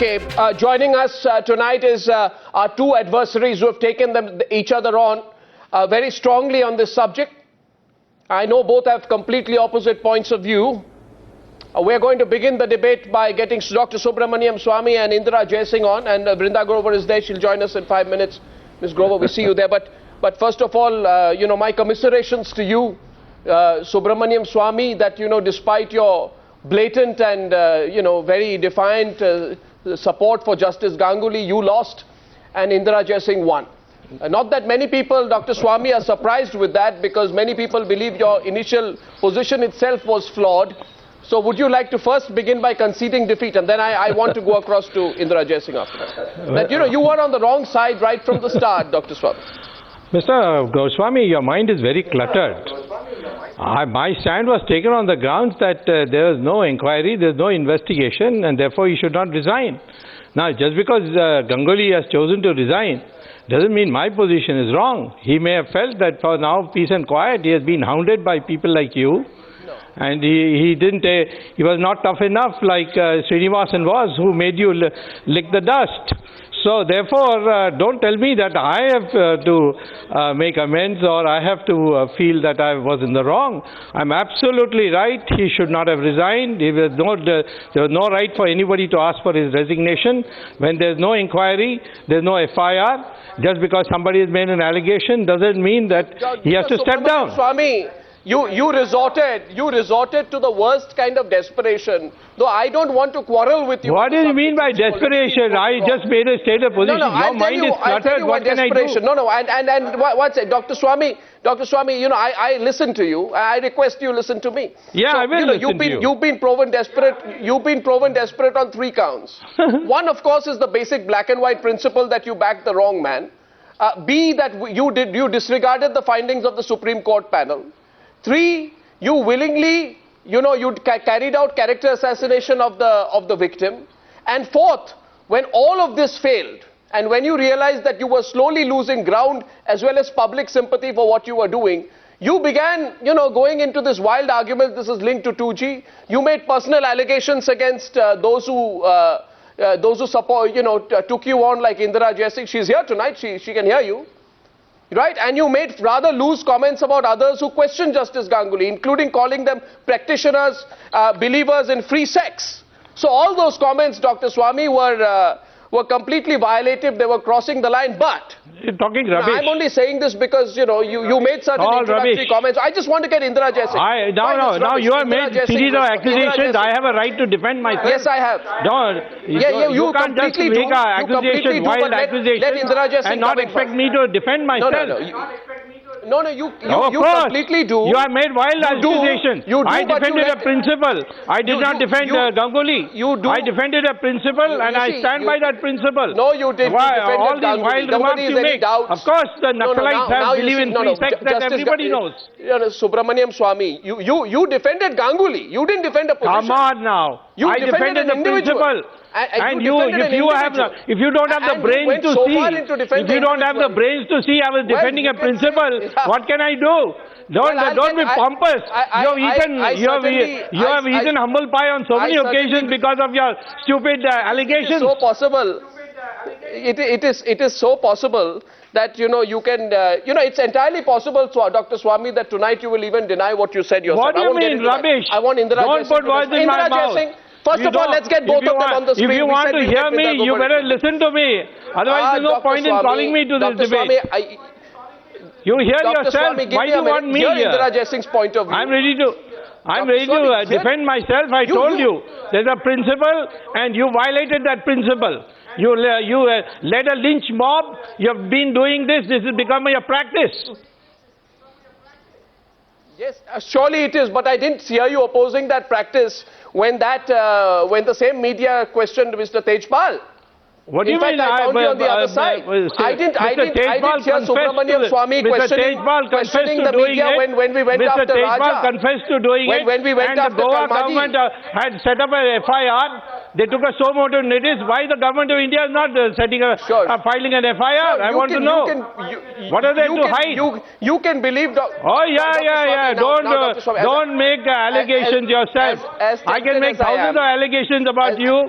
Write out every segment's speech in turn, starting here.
Okay, joining us tonight is our two adversaries who have taken each other on very strongly on this subject. I know both have completely opposite points of view. We're going to begin the debate by getting Dr. Subramanian Swamy and Indira Jaising on, and Vrinda Grover is there. She'll join us in 5 minutes. Ms. Grover, we see you there. But first of all, my commiserations to you, Subramanian Swamy, that, despite your blatant and, very defiant support for Justice Ganguly, you lost and Indira Jaising won. Not that many people, Dr. Swamy, are surprised with that, because many people believe your initial position itself was flawed. So would you like to first begin by conceding defeat, and then I want to go across to Indira Jaising after that. That, you were on the wrong side right from the start, Dr. Swamy. Mr. Goswami, your mind is very cluttered. My stand was taken on the grounds that there is no inquiry, there is no investigation, and therefore he should not resign. Now, just because Ganguly has chosen to resign doesn't mean my position is wrong. He may have felt that for now, peace and quiet, he has been hounded by people like you. And he was not tough enough like Srinivasan was, who made you lick the dust. So therefore, don't tell me that I have to make amends, or I have to feel that I was in the wrong. I'm absolutely right. He should not have resigned. There was no right for anybody to ask for his resignation. When there's no inquiry, there's no FIR. Just because somebody has made an allegation doesn't mean that he has to step down. Swamy, you resorted to the worst kind of desperation. Though I don't want to quarrel with you. What do you mean by desperation? I just made a stated position. No, your mind is cluttered. What can I do? No, and what's it, Dr. Swamy, I listen to you. I request you listen to me. Yeah, so, I will listen to you. You've been proven desperate. You've been proven desperate on 3 counts. One, of course, is the basic black and white principle that you backed the wrong man. B, that you disregarded the findings of the Supreme Court panel. 3, you willingly, you carried out character assassination of the victim. And 4th, when all of this failed, and when you realized that you were slowly losing ground as well as public sympathy for what you were doing, you began, going into this wild argument. This is linked to 2G. You made personal allegations against those who support, took you on, like Indira Jaising. She's here tonight. She can hear you. Right? And you made rather loose comments about others who questioned Justice Ganguly, including calling them practitioners, believers in free sex. So all those comments, Dr. Swamy, were completely violative. They were crossing the line. But you're talking rubbish. I'm only saying this because, you made certain introductory comments. I just want to get Indira Jaising. Now you have made series of accusations. I have a right to defend myself. Yes, I have. You can't just make accusations, wild accusations, and not expect me to defend myself. No, you completely do. You have made wild accusations. I defended a principle. I did not defend Ganguly. I defended a principle, and I stand by that principle. No, you didn't. All these wild remarks you make. Of course, the Naxalites believe in free sex, that everybody knows. Subramanian Swamy, you defended Ganguly. You didn't defend a position. Come on now. I defended the principle. And if you don't have the brains to see, I was defending a principle. What can I do? Don't be pompous. You have eaten humble pie on so many occasions because of your stupid allegations. So possible. It is so possible that you can. It's entirely possible, Dr. Swamy, that tonight you will even deny what you said yourself. What do you mean rubbish? I want Indira Don't put words in my mouth. First of all, let's get both of them on the screen. If you want to hear me, you better listen to me. Otherwise, there's no point in calling me to this debate. You hear yourself. Why do you want me here? Indira Jaising's point of view. I'm ready to defend myself. I told you there's a principle, and you violated that principle. You led a lynch mob. You have been doing this. This has become your practice. Yes, surely it is. But I didn't hear you opposing that practice when the same media questioned Mr. Tejpal. What do you mean? I found you on the other side. I didn't hear Subramanian Swamy questioning the media when we went after Raja. Mr. Tejpal confessed to doing it. When we went after the Goa Karmadi. government had set up a FIR. They took a so motu notice. Why the government of India is not filing an FIR? I want to know. What are they to hide? You can believe. Oh yeah. Don't make allegations yourself. I can make thousands of allegations about you.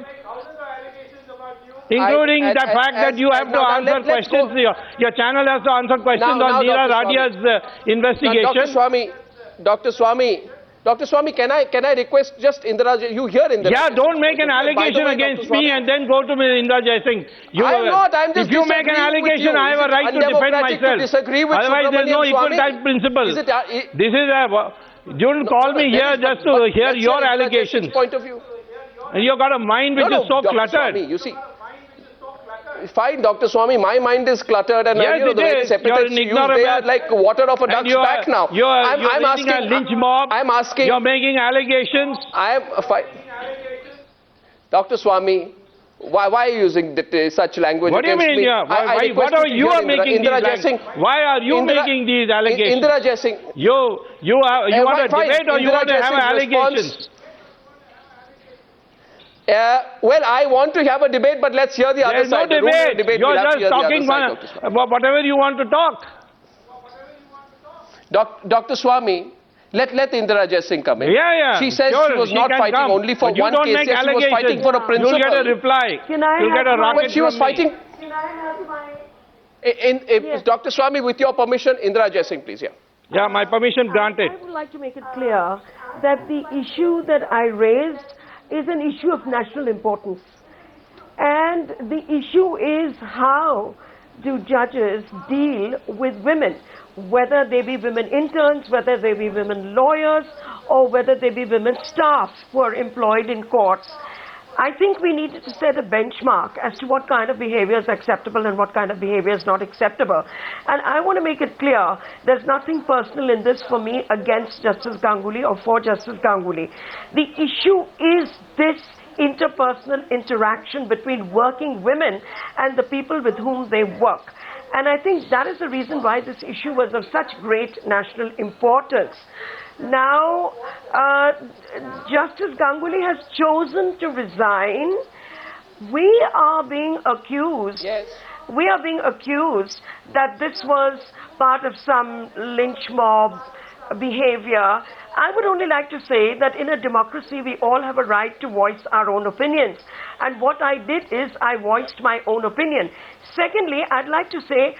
including the fact that you have to answer questions. Your channel has to answer questions on Neera Radia's investigation. Dr. Swamy, can I request just Indira Jaising? You hear Indira? Yeah, don't make an allegation against me and then go to Indira Jaising. I'm not. I'm just if you make an allegation, I have a right to defend myself. Otherwise, there is no equal type principle. This is you don't call me here just to hear your allegations. Point of view. And you've got a mind which is so cluttered. Swamy, you see. Fine, Dr. Swamy, my mind is cluttered and yes, the various epithets used, they are like water off a duck's back now. I'm asking a lynch mob. I'm asking. You're making allegations. I am fine. Dr. Swamy, why are you using such language what against me? What are you making these allegations? Why are you making these allegations? Indira Jaising. You want a debate or you want to have allegations? Well, I want to have a debate, but let's hear the other side. There's no debate. You're just talking about whatever you want to talk. Dr. Swamy, let Indira Jaising come in. Yeah. She says she was not fighting only for one case. She was fighting for a principle. You'll get a reply. You'll get a rocket she was fighting. Can I have my... Yes. Dr. Swamy, with your permission, Indira Jaising, please. Yeah, my permission granted. I would like to make it clear that the issue that I raised is an issue of national importance. And the issue is how do judges deal with women, whether they be women interns, whether they be women lawyers, or whether they be women staff who are employed in courts. I think we needed to set a benchmark as to what kind of behavior is acceptable and what kind of behavior is not acceptable. And I want to make it clear, there's nothing personal in this for me against Justice Ganguly or for Justice Ganguly. The issue is this interpersonal interaction between working women and the people with whom they work. And I think that is the reason why this issue was of such great national importance. Now, Justice Ganguly has chosen to resign. We are being accused. Yes. We are being accused that this was part of some lynch mob behavior. I would only like to say that in a democracy, we all have a right to voice our own opinions. And what I did is I voiced my own opinion. Secondly, I'd like to say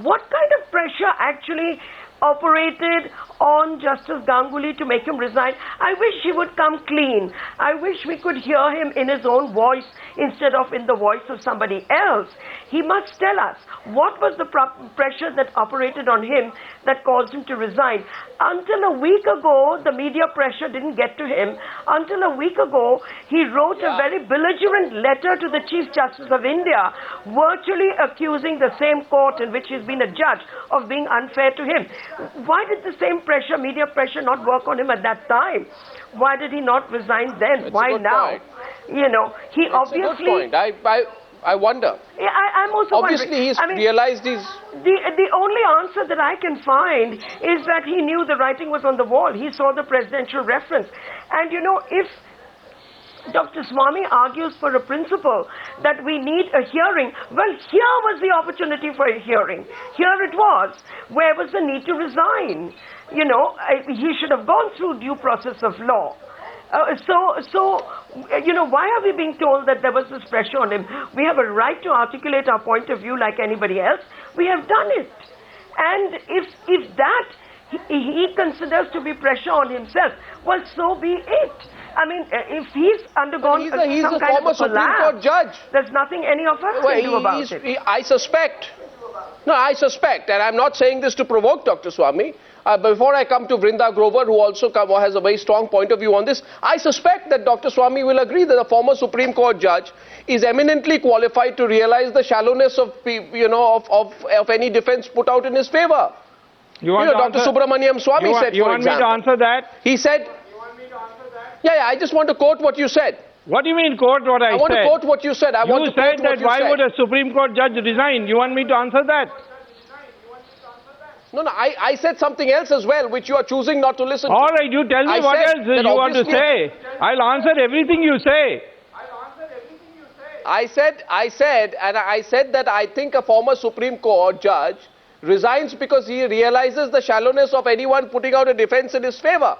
what kind of pressure actually operated on Justice Ganguly to make him resign. I wish he would come clean. I wish we could hear him in his own voice instead of in the voice of somebody else. He must tell us what was the pressure that operated on him that caused him to resign. Until a week ago, the media pressure didn't get to him. Until a week ago, he wrote a very belligerent letter to the Chief Justice of India, virtually accusing the same court in which he's been a judge of being unfair to him. Why did the same pressure, media pressure, not work on him at that time? Why did he not resign then? Why now? Point. You know, he obviously... A good point. I wonder. Yeah, I'm also obviously wondering. He's realized he's... The only answer that I can find is that he knew the writing was on the wall. He saw the presidential reference. And you know, if Dr. Swamy argues for a principle that we need a hearing, well, here was the opportunity for a hearing. Here it was. Where was the need to resign? You know, he should have gone through due process of law. You know, why are we being told that there was this pressure on him? We have a right to articulate our point of view like anybody else. We have done it. And if that he considers to be pressure on himself, well, so be it. I mean, if he's undergone he's some a kind former of a Supreme Court judge. There's nothing any of us can do about it. I suspect. No, I suspect, and I'm not saying this to provoke Dr. Swamy. Before I come to Vrinda Grover, who also has a very strong point of view on this, I suspect that Dr. Swamy will agree that a former Supreme Court judge is eminently qualified to realize the shallowness of, of any defense put out in his favor. Dr. Subramanian Swamy said, for example. You want me to answer that? He said... Yeah, I just want to quote what you said. What do you mean quote what I said? I want to quote what you said. You said that why would a Supreme Court judge resign? You want me to answer that? No, I said something else as well, which you are choosing not to listen to. All right, you tell me what else you want to say. I'll answer everything you say. I said that I think a former Supreme Court judge resigns because he realizes the shallowness of anyone putting out a defense in his favor.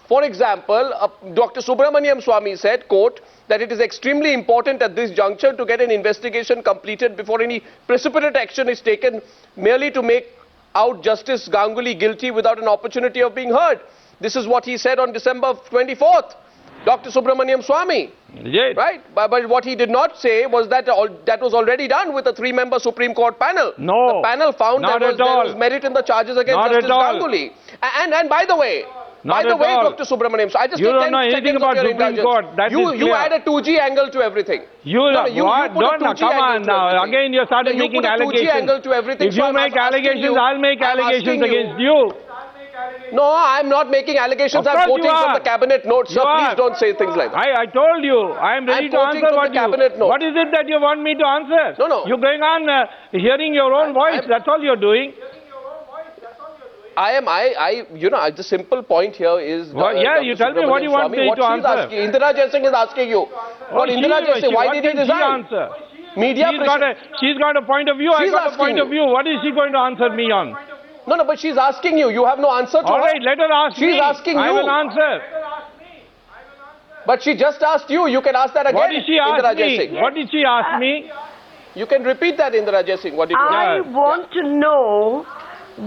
For example, Dr. Subramanian Swamy said, quote, that it is extremely important at this juncture to get an investigation completed before any precipitate action is taken merely to make out Justice Ganguly guilty without an opportunity of being heard. This is what he said on December 24th, Dr. Subramanian Swamy. Yes. Right? But what he did not say was that that was already done with a 3-member Supreme Court panel. No. The panel found there was merit in the charges against Not Justice Ganguly. And by the way, Dr. Subramanian, so I just you don't know anything about Supreme Court. That you add a 2G angle to everything. What? Don't come on now. Again, you started making allegations. Angle to everything, if you make allegations, I'll make allegations against you. No, I'm not making allegations. I'm quoting from the cabinet notes. Sir, please don't say things like that. I told you. I'm ready to answer what is it that you want me to answer? No. You're going on hearing your own voice. That's all you're doing. The simple point here is... you tell me what you want me to answer. Indira Jaising is asking you. Indira Jaising, why did he resign? Media she's got a point of view, I got a point of view. What is she going to answer me on? No, but she's asking you. You have no answer to her. All right, let her ask me. She's asking you. I will answer. But she just asked you. You can ask that again. What did she ask me? What did she ask me? You can repeat that, Indira Jaising. What did you I want to know,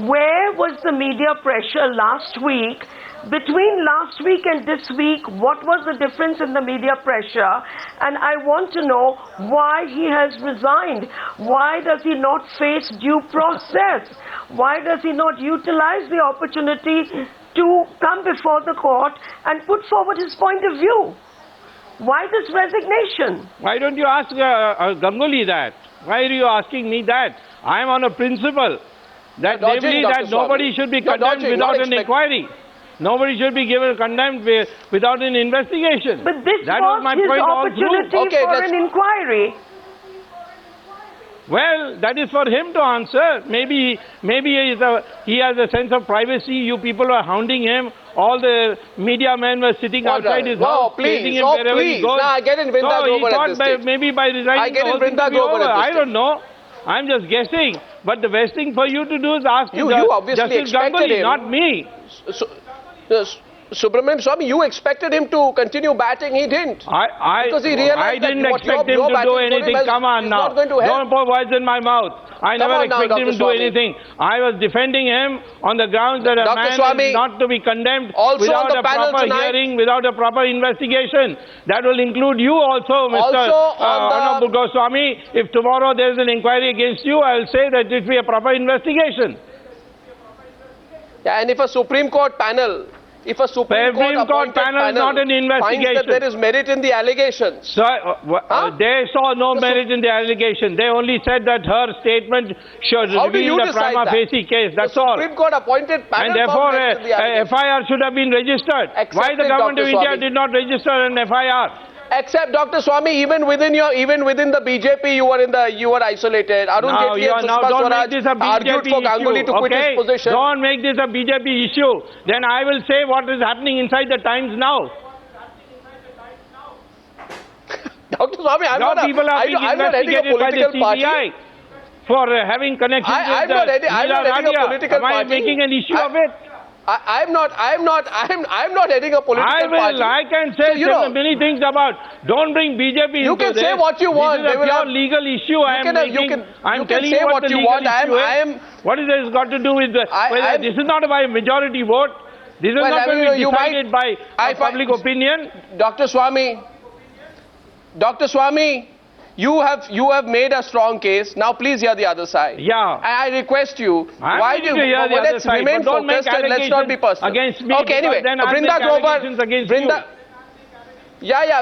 where was the media pressure last week? Between last week and this week, what was the difference in the media pressure? And I want to know why he has resigned. Why does he not face due process? Why does he not utilize the opportunity to come before the court and put forward his point of view? Why this resignation? Why don't you ask Ganguly that? Why are you asking me that? I am on a principle that namely that nobody should be condemned without an inquiry. Nobody should be given condemned without an investigation. But this was my his point opportunity for an inquiry. Well, that is for him to answer. Maybe he has a sense of privacy. You people are hounding him. All the media men were sitting outside his house, chasing him wherever he goes. I get in Vrinda so he thought maybe by resigning the whole thing to be over. I don't know. I'm just guessing. But the best thing for you to do is ask Justice Ganguly, not me. Subramanian Swamy, you expected him to continue batting. He didn't. Because he realized I didn't expect him to do anything. Come on now. Don't put words in my mouth. I never expected him to do anything. I was defending him on the grounds that a man is not to be condemned without a proper hearing, without a proper investigation. That will include you also, Mr. Arnab Goswami. If tomorrow there is an inquiry against you, I will say that it will be a proper investigation. Yeah, and if a Supreme Court panel... If a Supreme Court panel is not an investigation, finds that there is merit in the allegations. So, they saw no merit in the allegation. They only said that her statement should reveal the prima facie case. That's all. The Supreme Court appointed panel. And therefore, a FIR should have been registered. Why the government of India did not register an FIR? Except Dr. Swamy, even within the BJP, you were isolated. Arun Jaitley and Sushma Swaraj argued for Ganguly to quit his position. Don't make this a BJP issue. Then I will say what is happening inside the Times now. Dr. Swamy, I'm not heading a political party. For having connections with the Am I making an issue of it? I'm not heading a political party. I can say many things about. Don't bring BJP into this. You can say what you want. This is a pure legal issue. I'm telling you what the legal issue is. What is this got to do with this is not by majority vote. This is not going to be decided by public opinion. Dr. Swamy, you have made a strong case. Now please hear the other side. Yeah. I request you. Let's remain focused and let's not be personal. Against me. Okay, anyway. Vrinda Grover.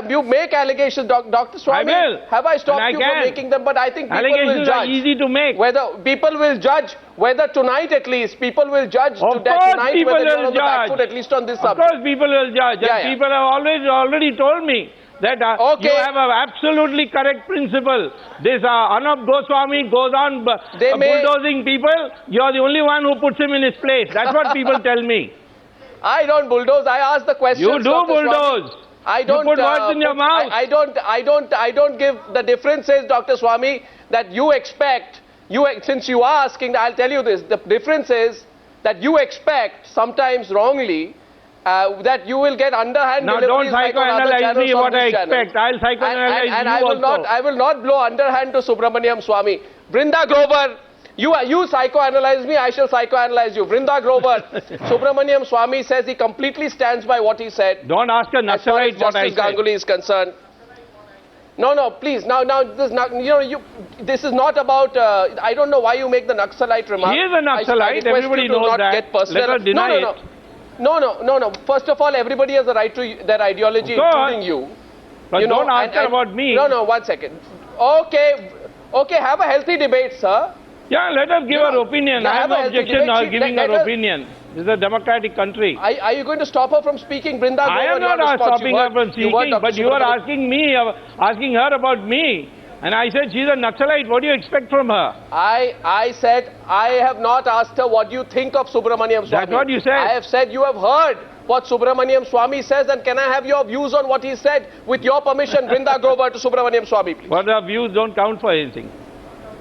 You make allegations, Dr. Swamy. I will. Have I stopped you from making them? But I think people will judge. Are easy to make. Whether tonight at least, people will judge tonight whether you're on the back foot, at least on this subject. Of course people will judge. And people have already told me that you have an absolutely correct principle. This Arnab Goswami goes on bulldozing people. You are the only one who puts him in his place. That's what people tell me. I don't bulldoze. I ask the questions. You do bulldoze. I don't put words in your mouth. I don't give the difference is, Dr. Swamy, that you expect. Since you are asking, I'll tell you this. The difference is that you expect, sometimes wrongly, that you will get underhand Now don't deliveries like on other psychoanalyze channels me on what this I channel. expect. I'll psychoanalyze And you also. I will not blow underhand to Subramanian Swamy. Vrinda Grover, you psychoanalyze me, I shall psychoanalyze you. Vrinda Grover, Subramanian Swamy says he completely stands by what he said. Don't ask a As far as Naxalite what I Justice said. Ganguly is concerned. No, please. Now, this, this is not about. I don't know why you make the Naxalite remark. She is a Naxalite. I request Everybody you to knows not that. Get personal. Let her deny it. No. First of all, everybody has a right to their ideology, including you. But don't ask her about me. No. 1 second. Okay. Have a healthy debate, sir. Yeah, let her give her opinion. I have no objection her giving her opinion. This is a democratic country. Are you going to stop her from speaking, Vrinda? I am not stopping her from speaking, but you are asking her about me. And I said she's a Naxalite. What do you expect from her? I said I have not asked her what you think of Subramanian Swamy. That's what you said. I have said you have heard what Subramanian Swamy says, and can I have your views on what he said? With your permission, Vrinda Grover to Subramanian Swamy, please. But her views don't count for anything.